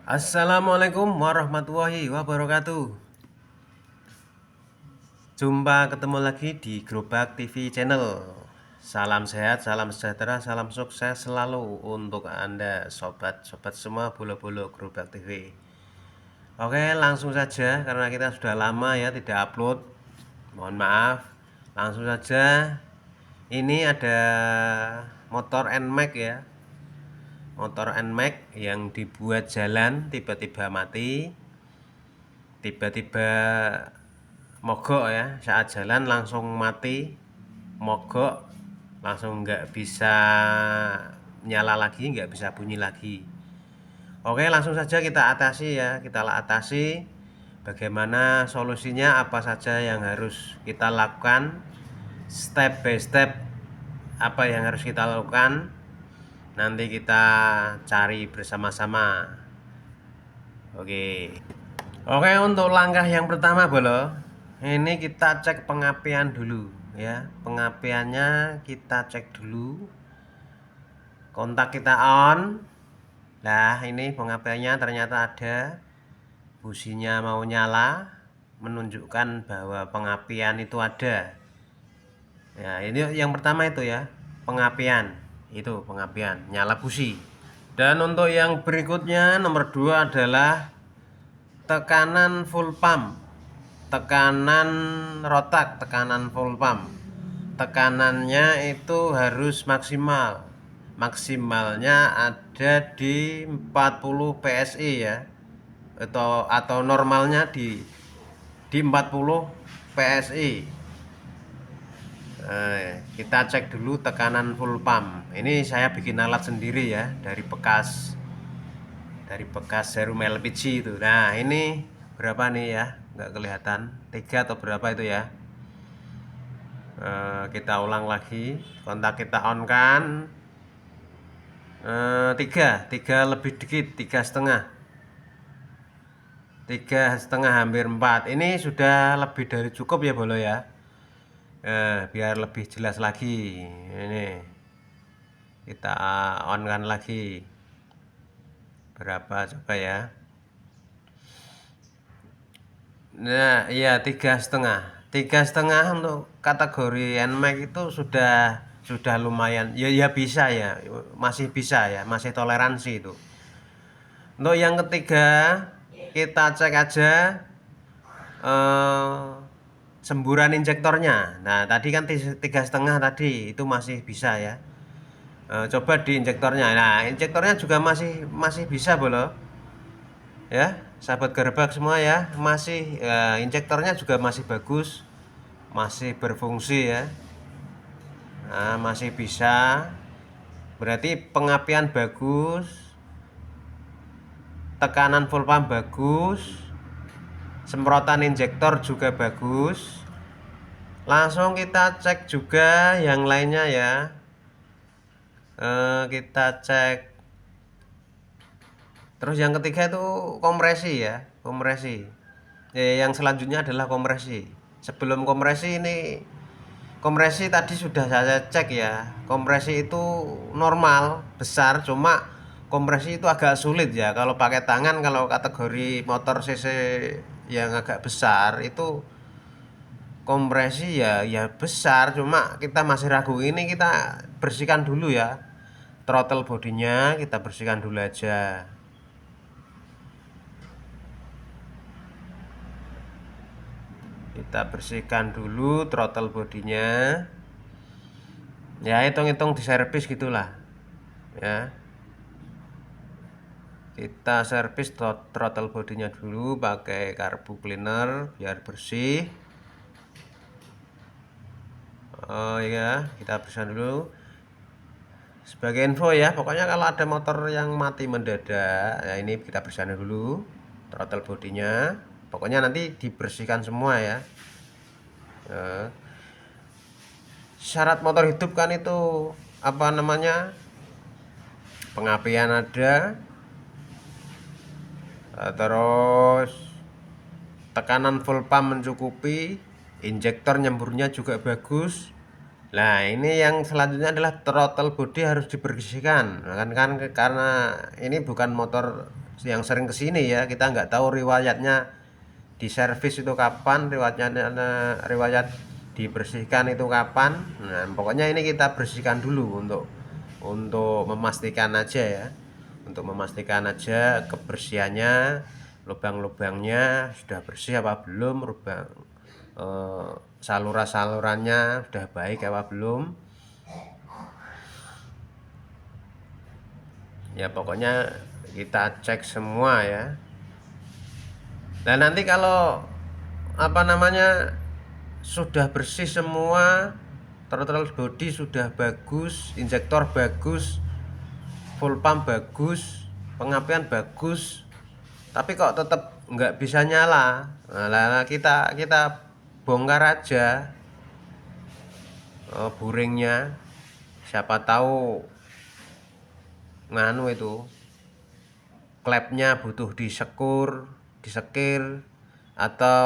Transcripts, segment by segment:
Assalamualaikum warahmatullahi wabarakatuh. Jumpa ketemu lagi di Gerobak TV Channel. Salam sehat, salam sejahtera, salam sukses selalu untuk Anda sobat-sobat semua bolo-bolo Gerobak TV. Oke, langsung saja karena kita sudah lama ya tidak upload. Mohon maaf. Langsung saja. Ini ada motor NMAX ya. Motor NMAX yang dibuat jalan tiba-tiba mati, tiba-tiba mogok ya, saat jalan langsung mati, mogok, langsung nggak bisa nyala lagi, nggak bisa bunyi lagi. Oke, langsung saja kita atasi ya, kita atasi. Bagaimana solusinya, apa saja yang harus kita lakukan, step by step apa yang harus kita lakukan, nanti kita cari bersama-sama. Oke, untuk langkah yang pertama bolo, ini kita cek pengapian dulu ya. Pengapiannya kita cek dulu. Kontak kita on. Nah, ini pengapiannya ternyata ada. Businya mau nyala, menunjukkan bahwa pengapian itu ada. Ya, ini yang pertama itu ya, pengapian. Itu pengapian, nyala busi. Dan untuk yang berikutnya nomor 2 adalah tekanan full pump, tekanan rotak, tekanan full pump. Tekanannya itu harus maksimal. Maksimalnya ada di 40 PSI ya. Atau normalnya di 40 PSI. Kita cek dulu tekanan full pump. Ini saya bikin alat sendiri ya dari bekas jarum LPG itu. Nah, ini berapa nih ya? Nggak kelihatan. 3 atau berapa itu ya? Kita ulang lagi. Kontak kita on kan. 3 lebih dikit, 3,5. 3,5 hampir 4. Ini sudah lebih dari cukup ya bolo ya. Biar lebih jelas lagi. Ini kita on kan lagi. Berapa coba ya? Nah, iya 3,5 untuk kategori NMAX itu sudah lumayan. Ya bisa ya, masih bisa ya, masih toleransi itu. Untuk yang ketiga kita cek aja semburan injektornya. Nah, tadi kan 3,5 tadi itu masih bisa ya. Coba di injektornya. Nah, injektornya juga masih bisa bolo. Ya, sahabat gerbak semua ya, masih injektornya juga masih bagus, masih berfungsi ya. Nah, masih bisa. Berarti pengapian bagus, tekanan full pump bagus, semprotan injektor juga bagus. Langsung kita cek juga yang lainnya ya. Kita cek. Terus yang ketiga itu kompresi ya, kompresi. Yang selanjutnya adalah kompresi. Sebelum kompresi ini, kompresi tadi sudah saya cek ya. Kompresi itu normal, besar, cuma kompresi itu agak sulit ya. Kalau pakai tangan, kalau kategori motor CC yang agak besar itu kompresi ya besar, cuma kita masih ragu. Ini kita bersihkan dulu ya. Throttle bodinya kita bersihkan dulu aja. Kita bersihkan dulu throttle bodinya. Ya, hitung-hitung di servis gitulah. Ya. Kita servis throttle bodinya dulu pakai carbu cleaner biar bersih. Oh iya, kita bersihkan dulu. Sebagai info ya, pokoknya kalau ada motor yang mati mendadak, ya ini kita bersihkan dulu throttle bodinya. Pokoknya nanti dibersihkan semua ya. Syarat motor hidup kan itu apa namanya? Pengapian ada, terus tekanan full pump mencukupi, injektor nyemburnya juga bagus. Nah, ini yang selanjutnya adalah throttle body harus dibersihkan. Kan karena ini bukan motor yang sering kesini ya, kita nggak tahu riwayatnya di servis itu kapan, riwayat dibersihkan itu kapan. Nah, pokoknya ini kita bersihkan dulu untuk memastikan aja ya, untuk memastikan aja kebersihannya, lubang-lubangnya sudah bersih apa belum, saluran-salurannya sudah baik apa belum. Ya pokoknya kita cek semua ya. Dan nanti kalau apa namanya sudah bersih semua, throttle body sudah bagus, injektor bagus, full pump bagus, pengapian bagus, tapi kok tetap nggak bisa nyala. Nah, kita bongkar aja buringnya. Siapa tahu nganu itu klepnya butuh disekir, atau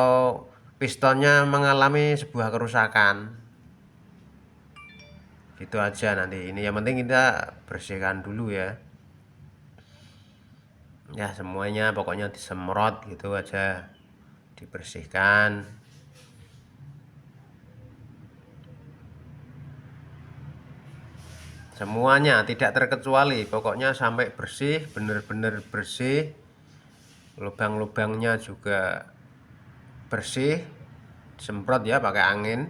pistonnya mengalami sebuah kerusakan. Gitu aja nanti. Ini yang penting kita bersihkan dulu ya. Ya semuanya pokoknya disemprot gitu aja, dibersihkan. Semuanya tidak terkecuali, pokoknya sampai bersih, bener-bener bersih. Lubang-lubangnya juga bersih, disemprot ya pakai angin.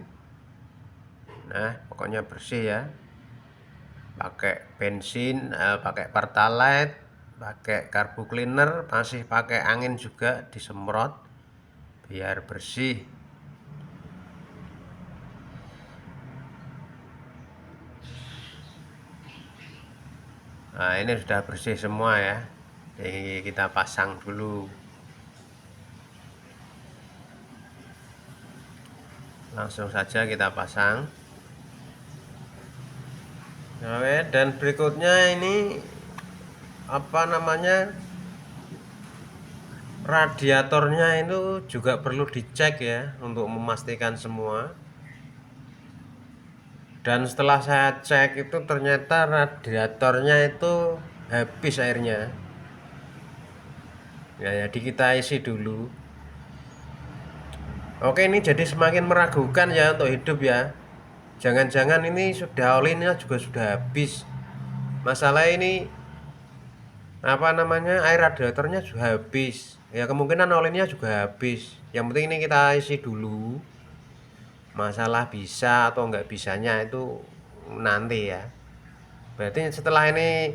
Nah pokoknya bersih ya, pakai bensin, pakai pertalite, pakai carbo cleaner, masih pakai angin juga disemprot biar bersih. Nah ini sudah bersih semua ya, jadi kita pasang dulu. Langsung saja kita pasang. Oke, dan berikutnya ini apa namanya, radiatornya itu juga perlu dicek ya untuk memastikan semua. Dan setelah saya cek itu ternyata radiatornya itu habis airnya ya, jadi kita isi dulu. Oke, ini jadi semakin meragukan ya untuk hidup ya. Jangan-jangan ini sudah olinnya juga sudah habis. Masalah ini apa namanya, air radiatornya juga habis ya, kemungkinan olinnya juga habis. Yang penting ini kita isi dulu. Masalah bisa atau enggak bisanya itu nanti ya. Berarti setelah ini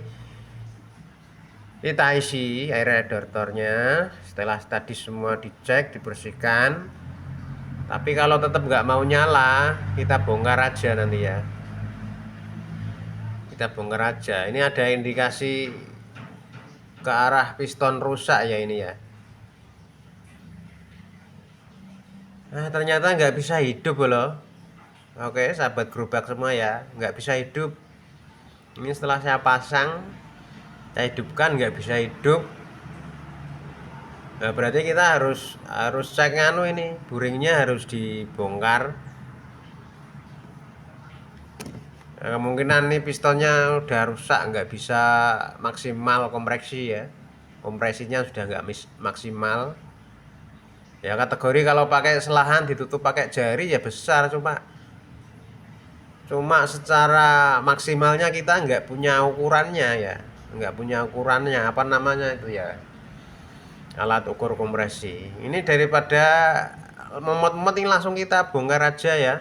kita isi air radiatornya, setelah tadi semua dicek, dibersihkan. Tapi kalau tetap nggak mau nyala, kita bongkar aja nanti ya. Kita bongkar aja. Ini ada indikasi ke arah piston rusak ya ini ya. Nah ternyata nggak bisa hidup loh. Oke sahabat gerobak semua ya, nggak bisa hidup. Ini setelah saya pasang, saya hidupkan, nggak bisa hidup. Nah berarti kita harus cek nganu, ini buringnya harus dibongkar. Nah, kemungkinan nih pistonnya udah rusak, nggak bisa maksimal kompresi ya, kompresinya sudah nggak maksimal ya. Kategori kalau pakai selahan ditutup pakai jari ya besar, cuma secara maksimalnya kita nggak punya ukurannya ya, nggak punya ukurannya apa namanya itu ya, alat ukur kompresi. Ini daripada memot-memot, ini langsung kita bongkar aja ya.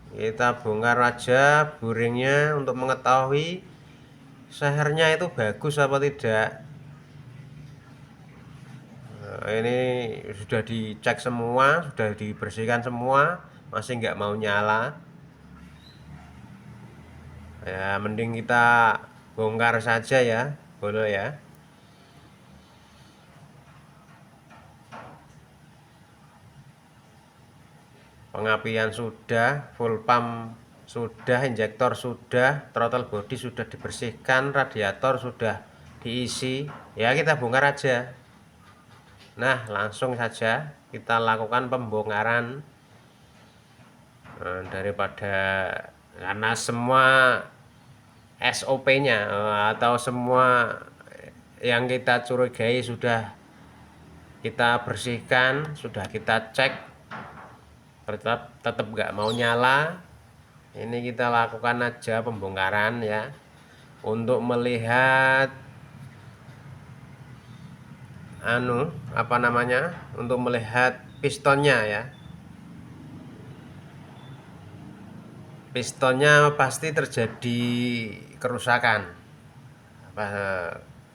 Kita bongkar aja buringnya untuk mengetahui sehernya itu bagus apa tidak. Nah, ini sudah dicek semua, sudah dibersihkan semua, masih nggak mau nyala ya. Mending kita bongkar saja ya, boleh ya. Pengapian sudah, full pump sudah, injektor sudah, throttle body sudah dibersihkan, radiator sudah diisi ya. Kita bongkar aja. Nah langsung saja kita lakukan pembongkaran. Daripada, karena semua SOP-nya atau semua yang kita curigai sudah kita bersihkan, sudah kita cek, tetap nggak mau nyala. Ini kita lakukan aja pembongkaran ya, untuk melihat untuk melihat pistonnya ya. Pistonnya pasti terjadi kerusakan,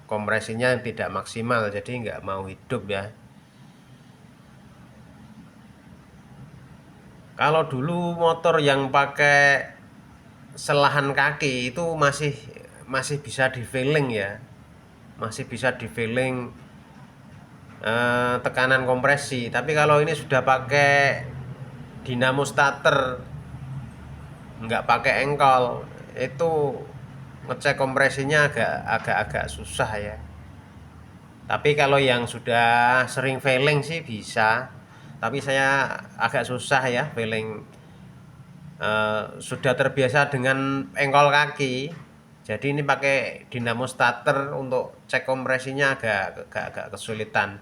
kompresinya tidak maksimal, jadi nggak mau hidup ya. Kalau dulu motor yang pakai selahan kaki itu masih bisa di feeling ya, masih bisa di feeling tekanan kompresi. Tapi kalau ini sudah pakai dinamo starter, nggak pakai engkol, itu ngecek kompresinya agak susah ya. Tapi kalau yang sudah sering failing sih bisa, tapi saya agak susah ya failing. Sudah terbiasa dengan engkol kaki, jadi ini pakai dinamo starter untuk cek kompresinya agak kesulitan.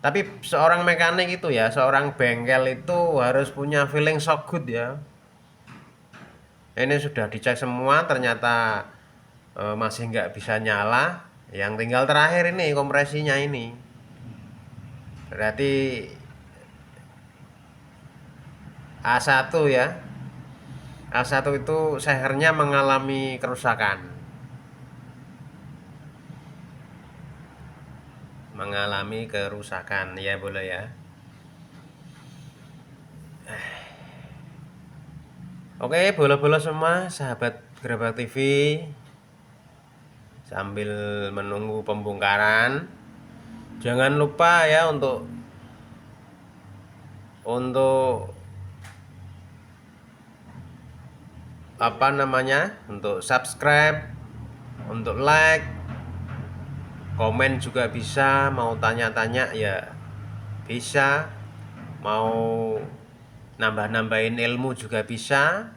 Tapi seorang mekanik itu ya, seorang bengkel itu harus punya feeling so good ya. Ini sudah dicek semua, ternyata masih nggak bisa nyala. Yang tinggal terakhir ini kompresinya ini. Berarti A1 ya. A1 itu sehernya mengalami kerusakan. Mengalami kerusakan ya, boleh ya. Oke, bola-bola semua sahabat Gerabak TV, sambil menunggu pembongkaran, jangan lupa ya untuk untuk subscribe, untuk like, komen juga bisa. Mau tanya-tanya ya bisa, mau nambah-nambahin ilmu juga bisa.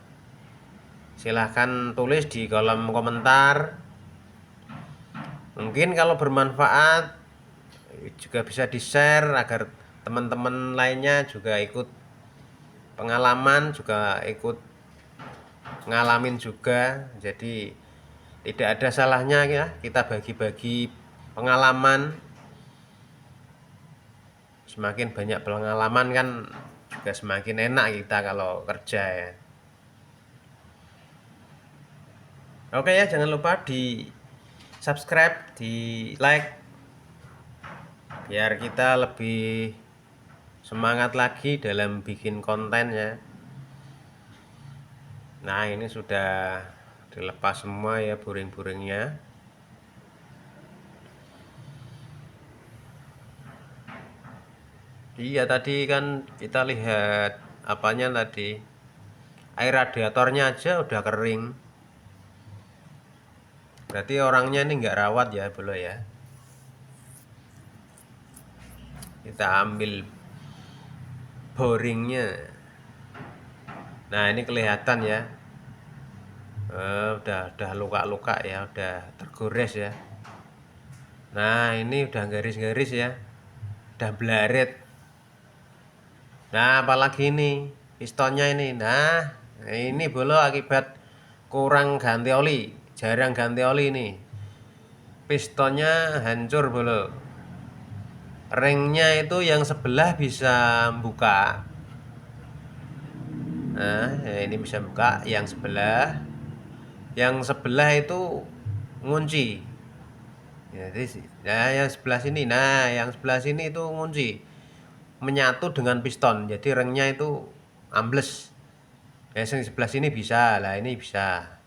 Silahkan tulis di kolom komentar. Mungkin kalau bermanfaat juga bisa di-share agar teman-teman lainnya juga ikut pengalaman, juga ikut ngalamin juga. Jadi tidak ada salahnya ya kita bagi-bagi pengalaman. Semakin banyak pengalaman kan juga semakin enak kita kalau kerja ya. Oke ya, jangan lupa di subscribe, di like, biar kita lebih semangat lagi dalam bikin konten ya. Nah, ini sudah dilepas semua ya buring-buringnya. Iya, tadi kan kita lihat apanya tadi, air radiatornya aja udah kering. Berarti orangnya ini nggak rawat ya, boleh ya. Kita ambil boringnya. Nah, ini kelihatan ya. Udah luka-luka ya, udah tergores ya. Nah, ini udah garis-garis ya, udah blarit. Nah, apalagi ini pistonnya ini. Nah, ini bolo akibat kurang ganti oli, jarang ganti oli ini. Pistonnya hancur bolo. Ringnya itu yang sebelah bisa buka. Nah, ini bisa buka yang sebelah. Yang sebelah itu ngunci. Jadi, nah yang sebelah sini, yang sebelah sini itu ngunci, menyatu dengan piston, jadi ringnya itu ambles. Yang sebelah sini bisa, lah ini bisa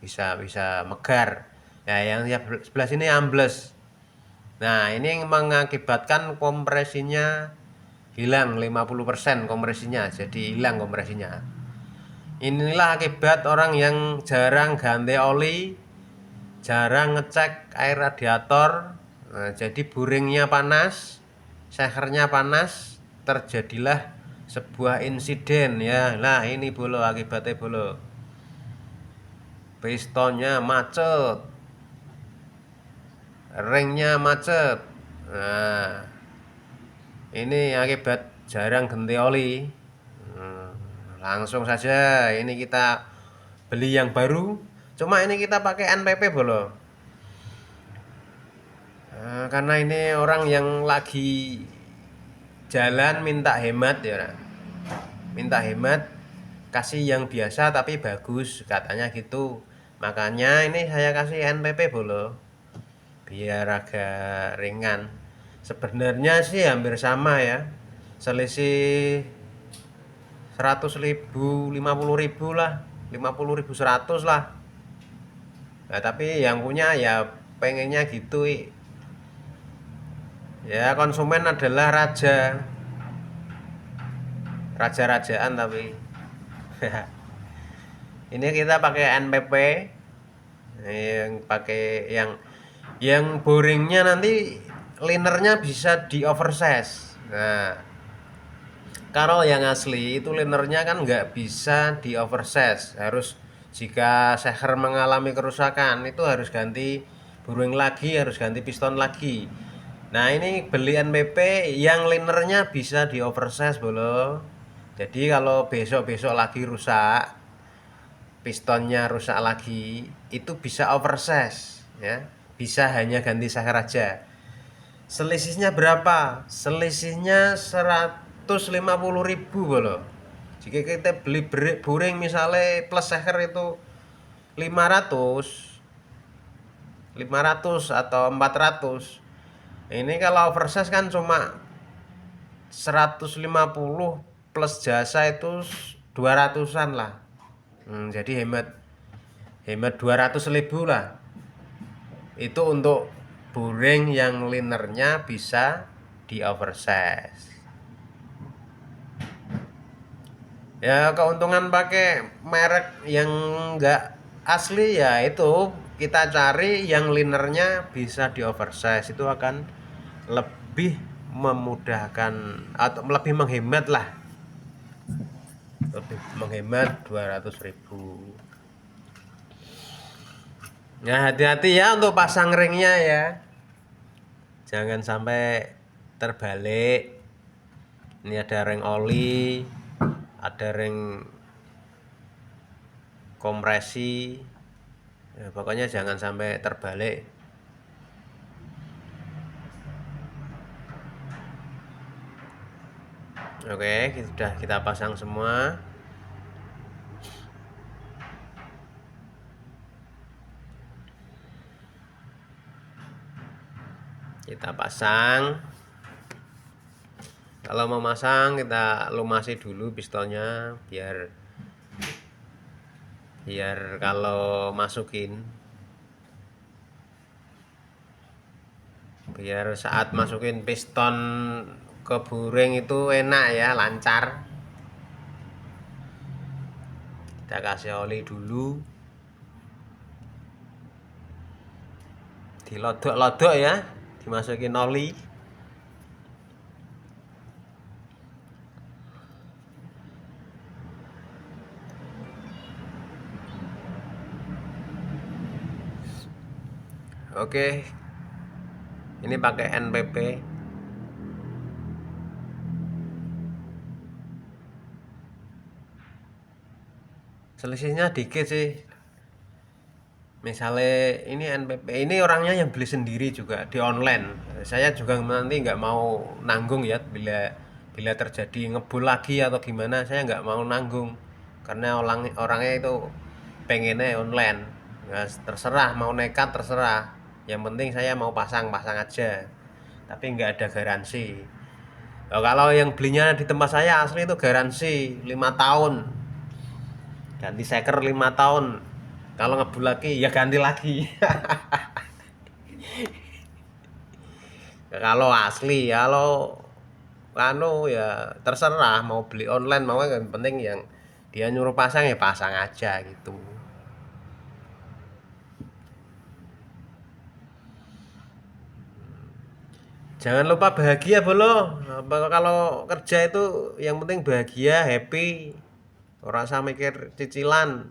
megar. Nah, yang sebelah sini ambles. Nah, ini yang mengakibatkan kompresinya hilang 50% kompresinya, jadi hilang kompresinya. Inilah akibat orang yang jarang ganti oli, jarang ngecek air radiator. Nah, jadi buringnya panas, sehernya panas, terjadilah sebuah insiden ya. Nah, ini bolo akibatnya bolo. Pistonnya macet. ringnya macet. Nah, ini akibat jarang ganti oli. Hmm, langsung saja ini kita beli yang baru. Cuma ini kita pakai NPP bolo. Karena ini orang yang lagi jalan minta hemat ya. Minta hemat, kasih yang biasa tapi bagus katanya gitu. Makanya ini saya kasih NPP bolo. Biar agak ringan. Sebenarnya sih hampir sama ya. Selisih 100.000, 50.000 lah, 50.000, 100 lah. Nah, tapi yang punya ya pengennya gitu. Ya konsumen adalah raja, raja-rajaan tapi ini kita pakai NPP, yang pakai yang boringnya nanti linernya bisa di oversize. Nah, kalau yang asli itu linernya kan nggak bisa di oversize, harus jika seher mengalami kerusakan itu harus ganti boring lagi, harus ganti piston lagi. Nah ini beli NPP yang linernya bisa di oversize bolo. Jadi kalau besok-besok lagi rusak, pistonnya rusak lagi, itu bisa oversize ya. Bisa hanya ganti seher aja. Selisihnya berapa? Selisihnya 150.000 bolo. Jika kita beli boring misalnya plus seher itu 500 500 atau 400. Ini kalau oversize kan cuma 150 plus jasa itu 200-an lah. Jadi hemat 200.000 lah. Itu untuk boring yang linernya bisa di oversize. Ya keuntungan pakai merek yang enggak asli ya itu kita cari yang linernya bisa di oversize, itu akan lebih memudahkan atau lebih menghemat lah, lebih menghemat 200.000. Nah hati-hati ya untuk pasang ringnya ya, jangan sampai terbalik. Ini ada ring oli, ada ring kompresi ya, pokoknya jangan sampai terbalik. Oke, sudah kita pasang semua. Kita pasang. Kalau mau masang kita lumasi dulu pistonnya biar kalau masukin, biar saat masukin piston ke boring itu enak ya, lancar. Kita kasih oli dulu, dilodok-lodok ya, dimasukin oli. Oke, ini pakai NPP. Selisihnya dikit sih. Misalnya ini NPP, ini orangnya yang beli sendiri juga di online. Saya juga nanti nggak mau nanggung ya bila terjadi ngebul lagi atau gimana, saya nggak mau nanggung karena orangnya itu pengennya online. Ya, terserah mau nekat terserah. Yang penting saya mau pasang aja. Tapi nggak ada garansi. Kalau yang belinya di tempat saya asli itu garansi 5 tahun. Ganti seker 5 tahun. Kalau ngebul lagi ya ganti lagi. Kalau asli, kalau ya terserah mau beli online mau, yang penting yang dia nyuruh pasang ya pasang aja gitu. Jangan lupa bahagia bolo. Kalau kerja itu yang penting bahagia, happy. Ora usah mikir cicilan,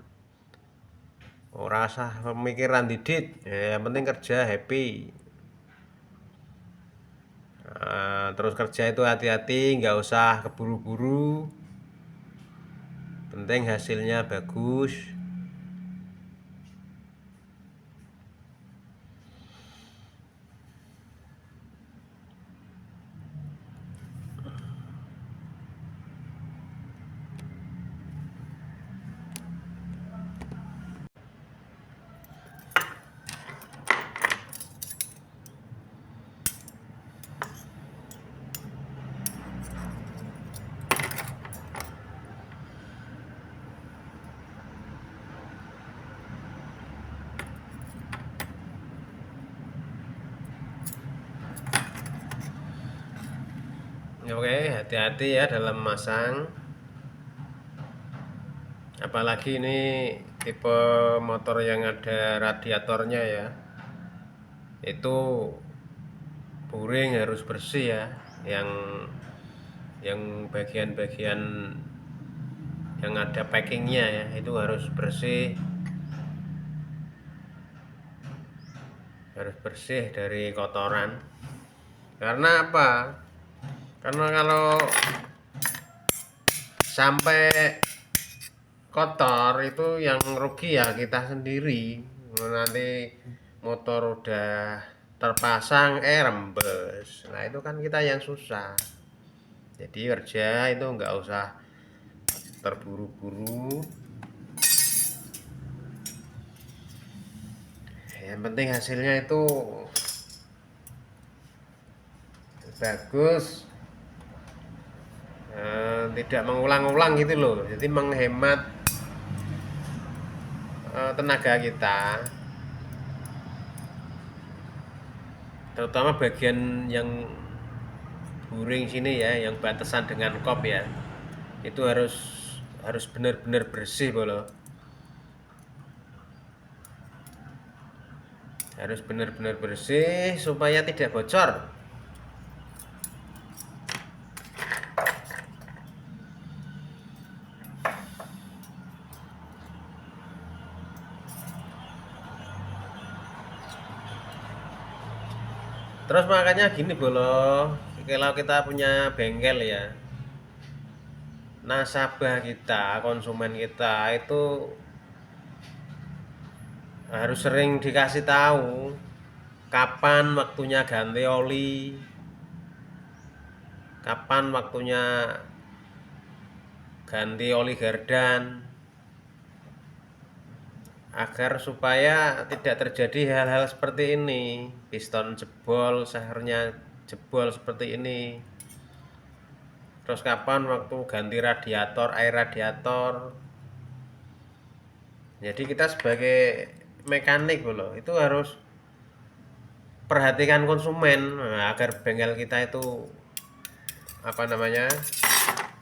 ora usah pemikiran didit. Ya, yang penting kerja happy. Terus kerja itu hati-hati, nggak usah keburu-buru, penting hasilnya bagus. Oke, hati-hati ya dalam masang. Apalagi ini tipe motor yang ada radiatornya ya. Itu boring harus bersih ya. Yang bagian-bagian yang ada packingnya ya, itu harus bersih. Harus bersih dari kotoran. Karena apa? Karena kalau sampai kotor itu yang rugi ya kita sendiri. Nanti motor udah terpasang rembes, nah itu kan kita yang susah. Jadi kerja itu nggak usah terburu-buru, yang penting hasilnya itu bagus, tidak mengulang-ulang gitu loh. Jadi menghemat tenaga kita, terutama bagian yang buring sini ya, yang batasan dengan kop ya, itu harus benar-benar bersih bolo, harus benar-benar bersih supaya tidak bocor. Terus makanya gini bolo, kalau kita punya bengkel ya, nasabah kita, konsumen kita itu harus sering dikasih tahu kapan waktunya ganti oli, kapan waktunya ganti oli gardan, agar supaya tidak terjadi hal-hal seperti ini, piston jebol, sehernya jebol seperti ini. Terus kapan waktu ganti radiator, air radiator. Jadi kita sebagai mekanik loh, itu harus perhatikan konsumen, agar bengkel kita itu apa namanya,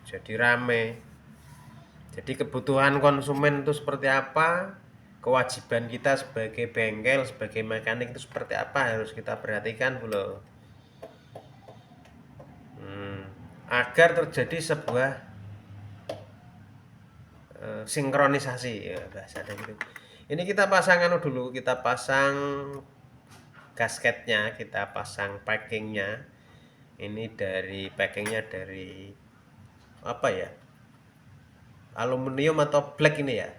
jadi rame. Jadi kebutuhan konsumen itu seperti apa, kewajiban kita sebagai bengkel, sebagai mekanik itu seperti apa, harus kita perhatikan loh. Agar terjadi sebuah sinkronisasi ya bahasanya gitu. Ini kita pasang dulu, kita pasang gasketnya, kita pasang packingnya. Ini dari packingnya dari apa ya, aluminium atau black ini ya.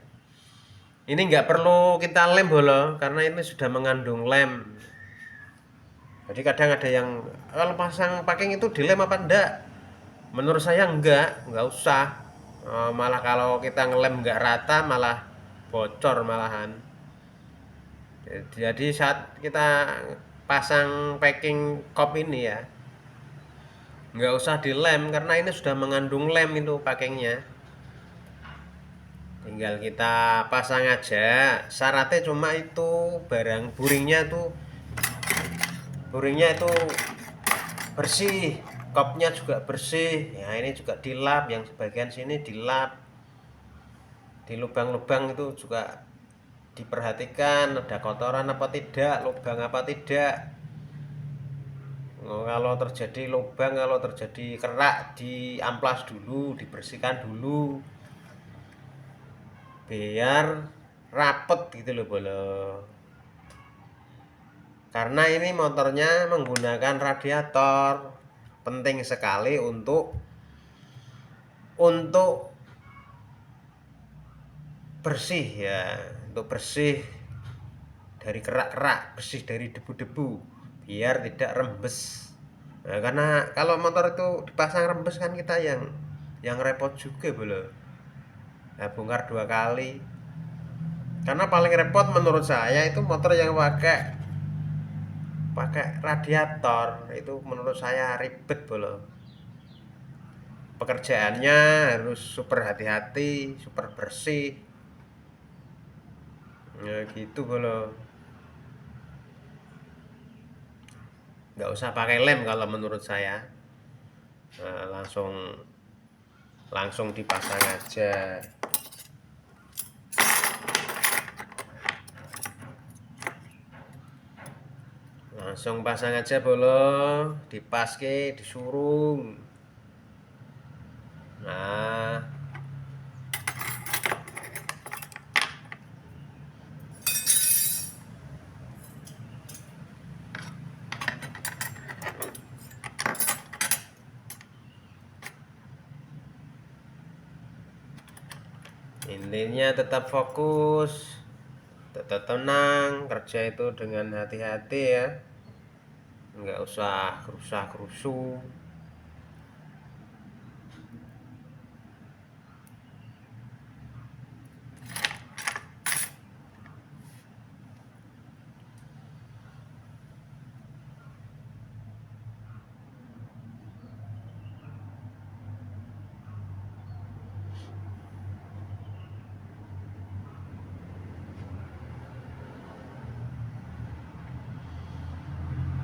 Ini nggak perlu kita lem bolo, karena ini sudah mengandung lem. Jadi kadang ada yang kalau pasang packing itu dilem apa enggak? Menurut saya nggak usah. Malah kalau kita ngelem nggak rata malah bocor malahan. Jadi saat kita pasang packing kop ini ya, nggak usah dilem karena ini sudah mengandung lem itu packingnya. Tinggal kita pasang aja. Syaratnya cuma itu barang buringnya itu bersih, kopnya juga bersih. Ya ini juga dilap, yang sebagian sini dilap, di lubang-lubang itu juga diperhatikan ada kotoran apa tidak, lubang apa tidak. Kalau terjadi lubang, kalau terjadi kerak, diamplas dulu, dibersihkan dulu biar rapet gitu loh bolo. Karena ini motornya menggunakan radiator, penting sekali untuk bersih ya, untuk bersih dari kerak-kerak, bersih dari debu-debu, biar tidak rembes. Nah, karena kalau motor itu dipasang rembes kan kita yang repot juga boleh. Nah, bongkar 2 kali. Karena paling repot menurut saya itu motor yang pakai pakai radiator itu menurut saya ribet boleh. Pekerjaannya harus super hati-hati, super bersih. Ya gitu boleh. Nggak usah pakai lem kalau menurut saya. Nah, langsung langsung dipasang aja. Langsung pasang aja bolo, dipaske, disurung. Nah, intinya tetap fokus, tetap tenang, kerja itu dengan hati-hati ya. Nggak usah kerusak-kerusu.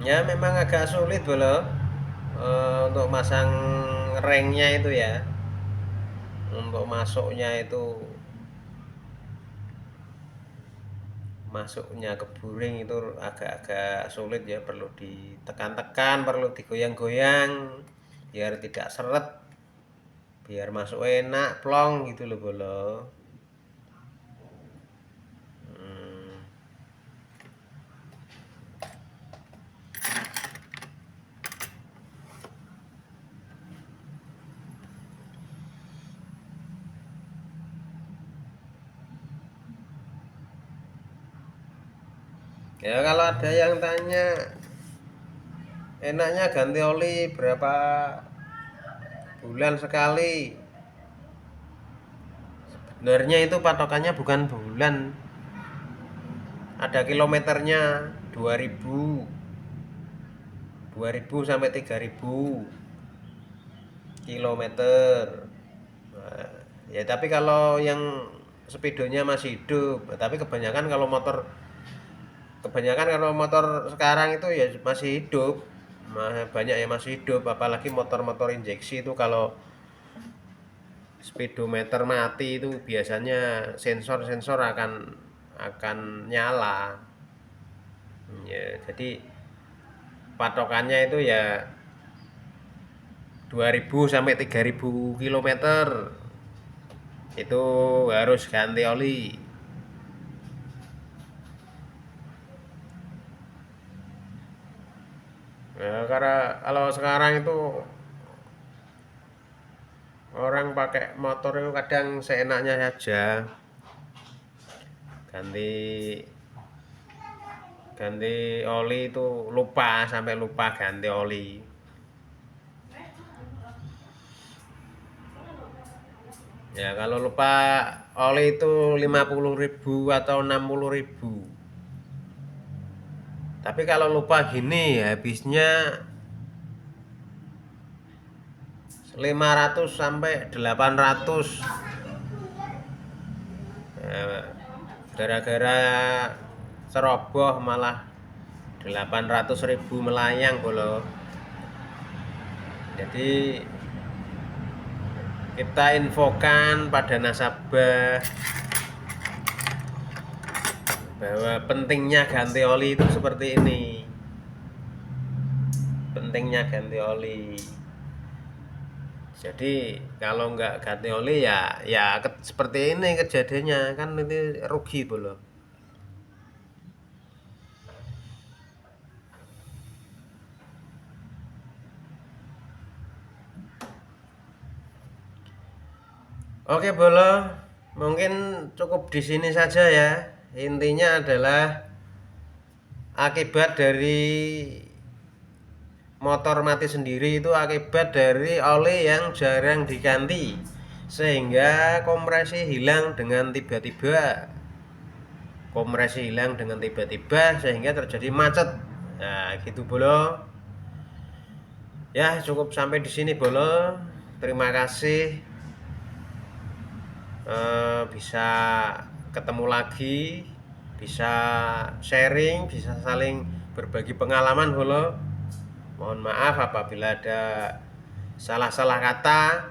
Ya memang agak sulit bolo, untuk masang ringnya itu ya. Untuk masuknya ke buring itu agak-agak sulit ya, perlu ditekan-tekan, perlu digoyang-goyang biar tidak seret, biar masuk enak plong gitu loh bolo. Hmm. Ya kalau ada yang tanya enaknya ganti oli berapa bulan sekali, sebenarnya itu patokannya bukan bulan, ada kilometernya. 2000 sampai 3000 kilometer. Nah, ya tapi kalau yang speedonya masih hidup, tapi kebanyakan kalau motor sekarang itu ya masih hidup. Banyak yang masih hidup, apalagi motor-motor injeksi itu kalau speedometer mati itu biasanya sensor-sensor akan nyala. Ya, jadi patokannya itu ya 2000 sampai 3000 kilometer itu harus ganti oli. Nah, karena kalau sekarang itu orang pakai motor itu kadang seenaknya saja, ganti ganti oli itu sampai lupa ganti oli. Ya kalau lupa oli itu 50.000 atau 60.000. Tapi kalau lupa gini habisnya 500 sampai 800. Ya, gara-gara ceroboh malah 800.000 melayang bolo. Jadi kita infokan pada nasabah bahwa pentingnya ganti oli itu seperti ini. Pentingnya ganti oli. Jadi kalau nggak ganti oli ya seperti ini kejadiannya, kan itu rugi bolo. Oke Bolo, mungkin cukup di sini saja ya. Intinya adalah akibat dari motor mati sendiri itu akibat dari oli yang jarang diganti, sehingga kompresi hilang dengan tiba-tiba. Kompresi hilang dengan tiba-tiba sehingga terjadi macet. Nah, gitu Bolo. Ya, cukup sampai di sini Bolo. Terima kasih. Bisa ketemu lagi, bisa sharing, bisa saling berbagi pengalaman Bolo. Mohon maaf apabila ada salah-salah kata.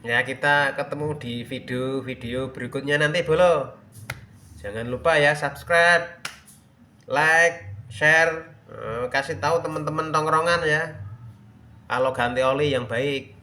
Ya, kita ketemu di video-video berikutnya nanti Bolo. Jangan lupa ya subscribe, like, share, kasih tahu teman-teman tongkrongan ya. Kalau ganti oli yang baik.